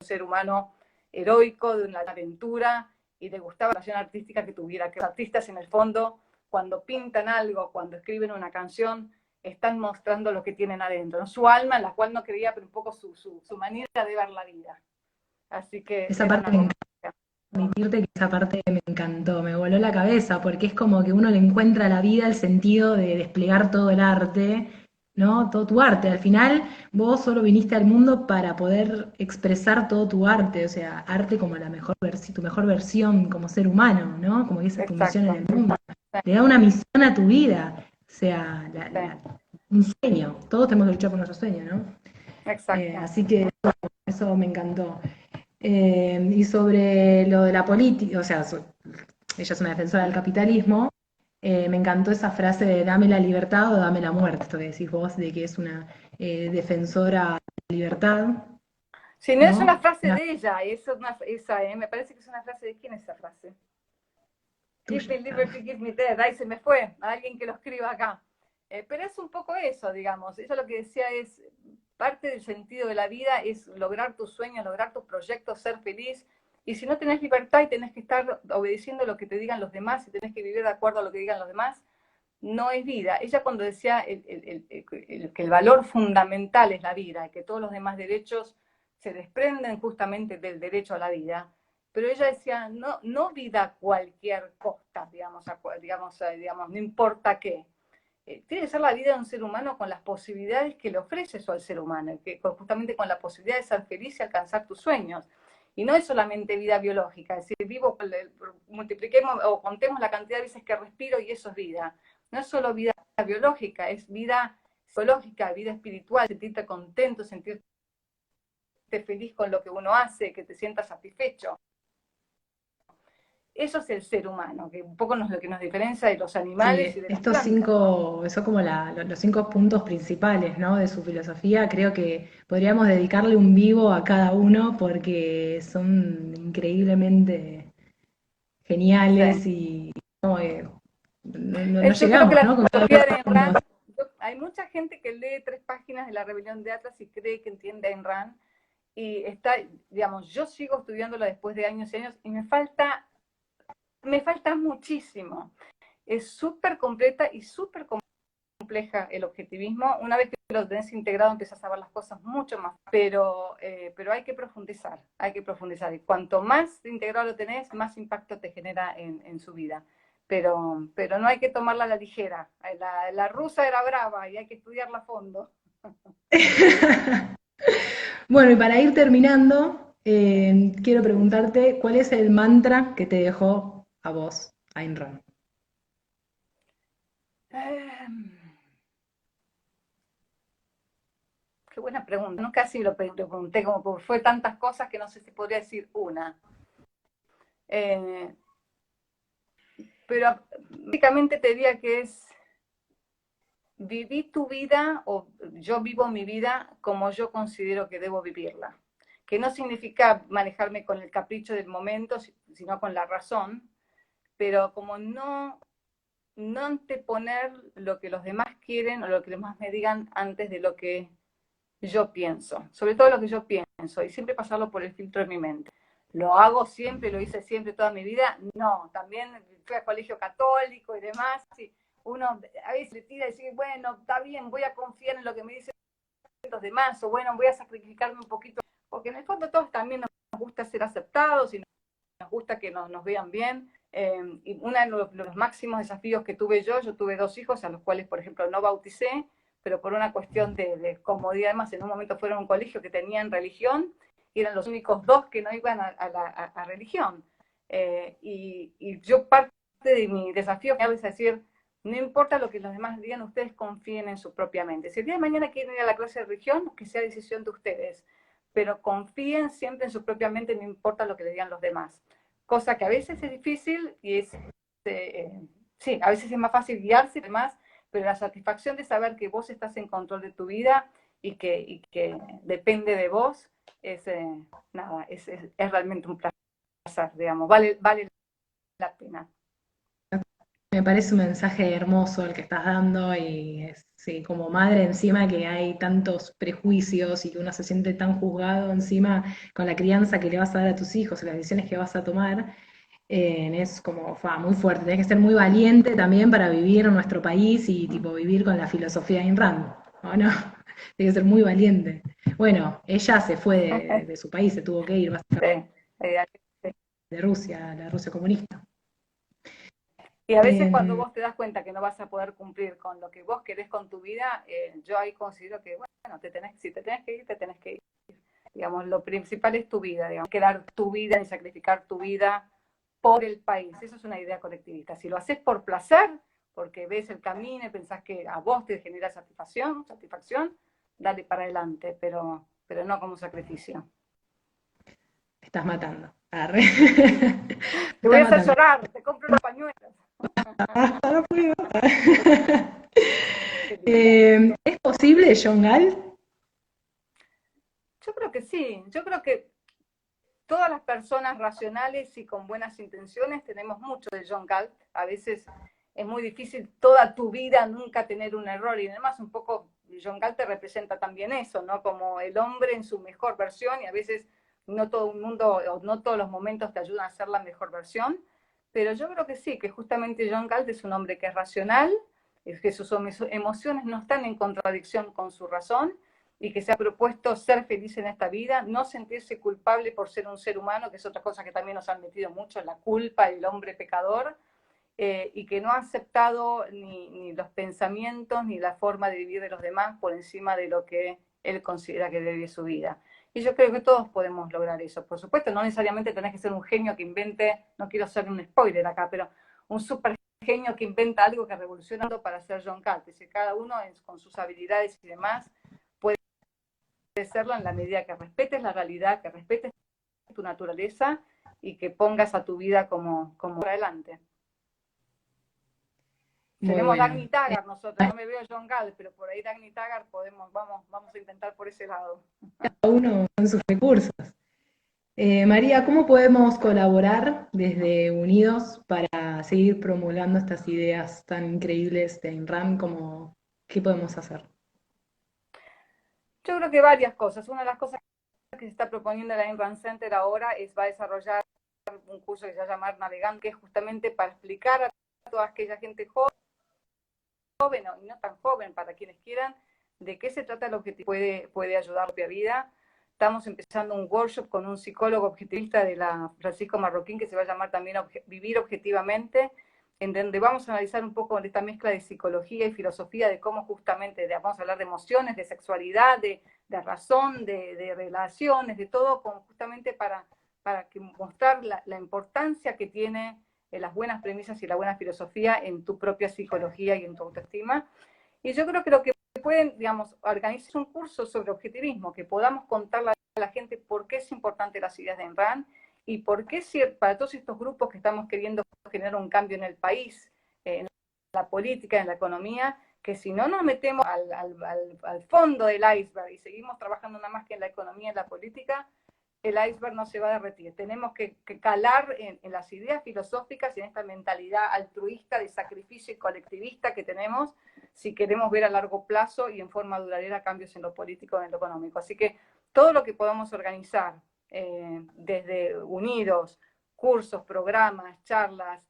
ser humano heroico, de una aventura, y le gustaba la visión artística que tuviera, que los artistas en el fondo, cuando pintan algo, cuando escriben una canción, están mostrando lo que tienen adentro, ¿no? Su alma, en la cual no creía, pero un poco su manera de ver la vida. Así que Esa parte me encanta. Admitirte que esa parte me encantó, me voló la cabeza, porque es como que uno le encuentra a la vida el sentido de desplegar todo el arte, ¿no? Todo tu arte. Al final, vos solo viniste al mundo para poder expresar todo tu arte, o sea, arte como la mejor tu mejor versión como ser humano, ¿no? Como que esa es tu misión en el mundo. Le da una misión a tu vida, o sea, un sueño. Todos tenemos que luchar por nuestro sueño, ¿no? Exacto. Así que eso me encantó. Y sobre lo de la política, o sea, ella es una defensora del capitalismo, me encantó esa frase de dame la libertad o dame la muerte, esto que decís vos, de que es una defensora de la libertad. Si no, ¿no? es una frase de ella, me parece que es una frase de quién es esa frase. Give me liberty, give me death. Ahí se me fue, a alguien que lo escriba acá. Pero es un poco eso, digamos. Ella lo que decía es, parte del sentido de la vida es lograr tus sueños, lograr tus proyectos, ser feliz. Y si no tenés libertad y tenés que estar obedeciendo lo que te digan los demás y tenés que vivir de acuerdo a lo que digan los demás, no es vida. Ella cuando decía que el valor fundamental es la vida y que todos los demás derechos se desprenden justamente del derecho a la vida, pero ella decía, no vida a cualquier costa, digamos, no importa qué. Tiene que ser la vida de un ser humano con las posibilidades que le ofrece eso al ser humano, justamente con la posibilidad de ser feliz y alcanzar tus sueños. Y no es solamente vida biológica, es decir, multipliquemos o contemos la cantidad de veces que respiro y eso es vida. No es solo vida biológica, es vida psicológica, vida espiritual, sentirte contento, sentirte feliz con lo que uno hace, que te sientas satisfecho. Eso es el ser humano, que un poco es lo que nos diferencia de los animales Sí, y de las estos plantas. son como los 5 puntos principales, ¿no? De su filosofía. Creo que podríamos dedicarle un vivo a cada uno porque son increíblemente geniales Sí. y como que no Yo creo que llegamos, la ¿no? Con cada filosofía de Ayn uno. Rand, hay mucha gente que lee 3 páginas de la Rebelión de Atlas y cree que entiende a Ayn Rand, y está, digamos, yo sigo estudiándola después de años y años y me falta muchísimo. Es súper completa y súper compleja el objetivismo. Una vez que lo tenés integrado empiezas a ver las cosas mucho más, pero hay que profundizar, y cuanto más integrado lo tenés, más impacto te genera en su vida. Pero no hay que tomarla a la ligera. La rusa era brava y hay que estudiarla a fondo. Bueno, y para ir terminando, quiero preguntarte, ¿cuál es el mantra que te dejó a vos, Ayn Rand? Qué buena pregunta. No casi lo pregunté, como porque fue tantas cosas que no sé si podría decir una. Pero básicamente te diría que es: viví tu vida, o yo vivo mi vida como yo considero que debo vivirla. Que no significa manejarme con el capricho del momento, sino con la razón, pero como no anteponer lo que los demás quieren o lo que los demás me digan antes de lo que yo pienso. Sobre todo lo que yo pienso, y siempre pasarlo por el filtro de mi mente. ¿Lo hago siempre, lo hice siempre toda mi vida? No, también fui a colegio católico y demás, y uno a veces le tira y dice, bueno, está bien, voy a confiar en lo que me dicen los demás, o bueno, voy a sacrificarme un poquito, porque en el fondo todos también nos gusta ser aceptados y nos gusta que nos vean bien. Y uno de los máximos desafíos que tuve yo tuve 2 hijos a los cuales, por ejemplo, no bauticé, pero por una cuestión de comodidad, además en un momento fueron a un colegio que tenían religión y eran los únicos 2 que no iban a religión. Y yo parte de mi desafío es decir, no importa lo que los demás digan, ustedes confíen en su propia mente. Si el día de mañana quieren ir a la clase de religión, que sea decisión de ustedes, pero confíen siempre en su propia mente, no importa lo que le digan los demás. Cosa que a veces es difícil y sí, a veces es más fácil guiarse y demás, pero la satisfacción de saber que vos estás en control de tu vida y que depende de vos, nada, es realmente un placer, digamos, vale la pena. Me parece un mensaje hermoso el que estás dando y sí, como madre encima que hay tantos prejuicios y que uno se siente tan juzgado encima con la crianza que le vas a dar a tus hijos, las decisiones que vas a tomar, es como muy fuerte. Tenés que ser muy valiente también para vivir en nuestro país y tipo vivir con la filosofía de Ayn Rand, ¿o no? Tienes que ser muy valiente. Bueno, ella se fue de su país, se tuvo que ir básicamente Sí, de Rusia, la Rusia comunista. Y a veces cuando vos te das cuenta que no vas a poder cumplir con lo que vos querés con tu vida, yo ahí considero que, bueno, si te tenés que ir, te tenés que ir. Digamos, lo principal es tu vida, digamos, que dar tu vida y sacrificar tu vida por el país. Eso es una idea colectivista. Si lo haces por placer, porque ves el camino y pensás que a vos te genera satisfacción, dale para adelante, pero no como sacrificio. Te estás matando. Te voy a hacer llorar, te compro unos pañuelos. No puedo. ¿Es posible, John Galt? Yo creo que sí, yo creo que todas las personas racionales y con buenas intenciones tenemos mucho de John Galt. A veces es muy difícil toda tu vida nunca tener un error y además un poco John Galt te representa también eso, ¿no? Como el hombre en su mejor versión y a veces no todo el mundo o no todos los momentos te ayudan a ser la mejor versión, pero yo creo que sí, que justamente John Galt es un hombre que es racional, es que sus emociones no están en contradicción con su razón y que se ha propuesto ser feliz en esta vida, no sentirse culpable por ser un ser humano, que es otra cosa que también nos han metido mucho, la culpa del hombre pecador, y que no ha aceptado ni los pensamientos ni la forma de vivir de los demás por encima de lo que él considera que debe su vida. Y yo creo que todos podemos lograr eso. Por supuesto, no necesariamente tenés que ser un genio que invente, no quiero ser un spoiler acá, pero un super genio que inventa algo que revoluciona para ser John Galt. Es decir, cada uno con sus habilidades y demás puede serlo en la medida que respetes la realidad, que respetes tu naturaleza y que pongas a tu vida como por adelante. Muy Tenemos bueno. Dagny Taggart nosotros, no me veo John Galt, pero por ahí Dagny Taggart vamos a intentar por ese lado. Cada uno con sus recursos. María, ¿cómo podemos colaborar desde Unidos para seguir promulgando estas ideas tan increíbles de Ayn Rand? ¿Qué podemos hacer? Yo creo que varias cosas. Una de las cosas que se está proponiendo la Ayn Rand Center ahora va a desarrollar un curso que se va a llamar Navegando, que es justamente para explicar a toda aquella gente joven y no tan joven, para quienes quieran, de qué se trata lo que puede ayudar a la propia vida. Estamos empezando un workshop con un psicólogo objetivista de la Francisco Marroquín que se va a llamar también Vivir Objetivamente, en donde vamos a analizar un poco esta mezcla de psicología y filosofía, de cómo justamente vamos a hablar de emociones, de sexualidad, de razón, de relaciones, de todo, justamente para mostrar la importancia que tiene las buenas premisas y la buena filosofía en tu propia psicología y en tu autoestima. Y yo creo que lo que pueden, digamos, organizar un curso sobre objetivismo, que podamos contarle a la gente por qué es importante las ideas de Ayn Rand y por qué para todos estos grupos que estamos queriendo generar un cambio en el país, en la política, en la economía, que si no nos metemos al fondo del iceberg y seguimos trabajando nada más que en la economía y en la política, el iceberg no se va a derretir. Tenemos que calar en las ideas filosóficas y en esta mentalidad altruista de sacrificio y colectivista que tenemos si queremos ver a largo plazo y en forma duradera cambios en lo político y en lo económico. Así que todo lo que podamos organizar desde Unidos, cursos, programas, charlas,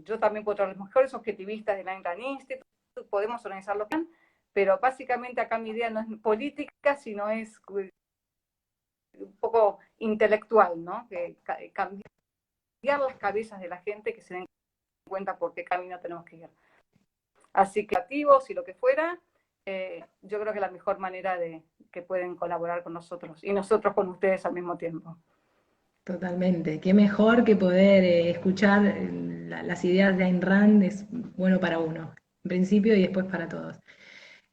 yo también puedo traer los mejores objetivistas del Ayn Rand Institute, podemos organizarlo bien, pero básicamente acá mi idea no es política, sino es un poco intelectual, ¿no? Que cambiar las cabezas de la gente, que se den cuenta por qué camino tenemos que ir. Así que activos y lo que fuera, yo creo que la mejor manera de que pueden colaborar con nosotros y nosotros con ustedes al mismo tiempo. Totalmente. Qué mejor que poder escuchar las ideas de Ayn Rand, es bueno para uno, en principio y después para todos.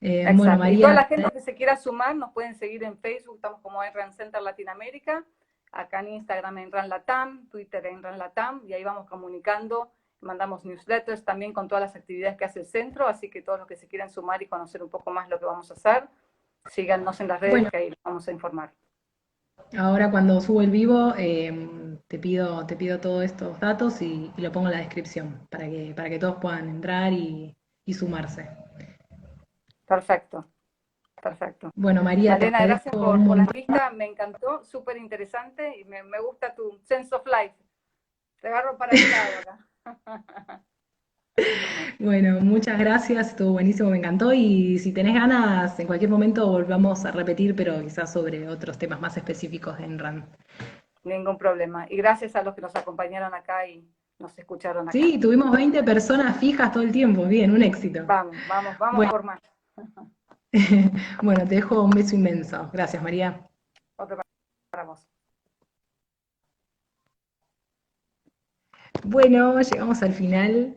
Bueno, Exacto. Y toda María, la gente que se quiera sumar, nos pueden seguir en Facebook, estamos como Ayn Rand Center Latinoamérica, acá en Instagram Ayn Rand Latam, Twitter Ayn Rand Latam, y ahí vamos comunicando, mandamos newsletters también con todas las actividades que hace el centro, así que todos los que se quieran sumar y conocer un poco más lo que vamos a hacer, síganos en las redes, bueno, que ahí les vamos a informar. ahora cuando subo el vivo, te pido todos estos datos y lo pongo en la descripción para que todos puedan entrar y sumarse. Perfecto, perfecto. Bueno, María, te Malena, gracias agradezco un por la montón. entrevista, me encantó, súper interesante y me gusta tu sense of life. Te agarro para mi lado acá. Bueno, muchas gracias, estuvo buenísimo, me encantó y si tenés ganas, en cualquier momento volvamos a repetir, pero quizás sobre otros temas más específicos de Enran. Ningún problema. Y gracias a los que nos acompañaron acá y nos escucharon acá. Sí, tuvimos 20 personas fijas todo el tiempo, bien, un éxito. Vamos Bueno, por más. bueno, te dejo un beso inmenso. Gracias, María. Otro para vos. Bueno, llegamos al final.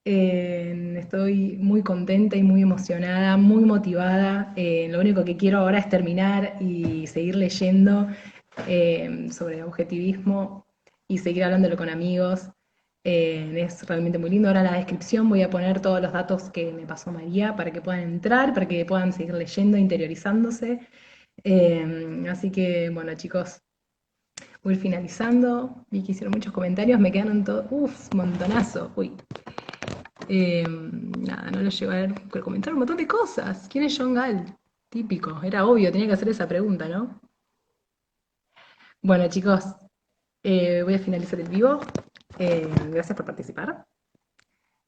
Estoy muy contenta y muy emocionada, muy motivada. Lo único que quiero ahora es terminar y seguir leyendo sobre objetivismo y seguir hablándolo con amigos. Es realmente muy lindo. Ahora en la descripción voy a poner todos los datos que me pasó María para que puedan entrar, para que puedan seguir leyendo, interiorizándose. Así que, bueno, chicos, voy finalizando. Vi que hicieron muchos comentarios, me quedaron todos, montonazo. Uy. Nada, no lo llevo a ver, pero comentaron un montón de cosas. ¿Quién es John Gall? Típico, era obvio, tenía que hacer esa pregunta, ¿no? Bueno, chicos, voy a finalizar el vivo. Gracias por participar.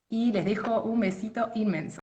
Y les dejo un besito inmenso.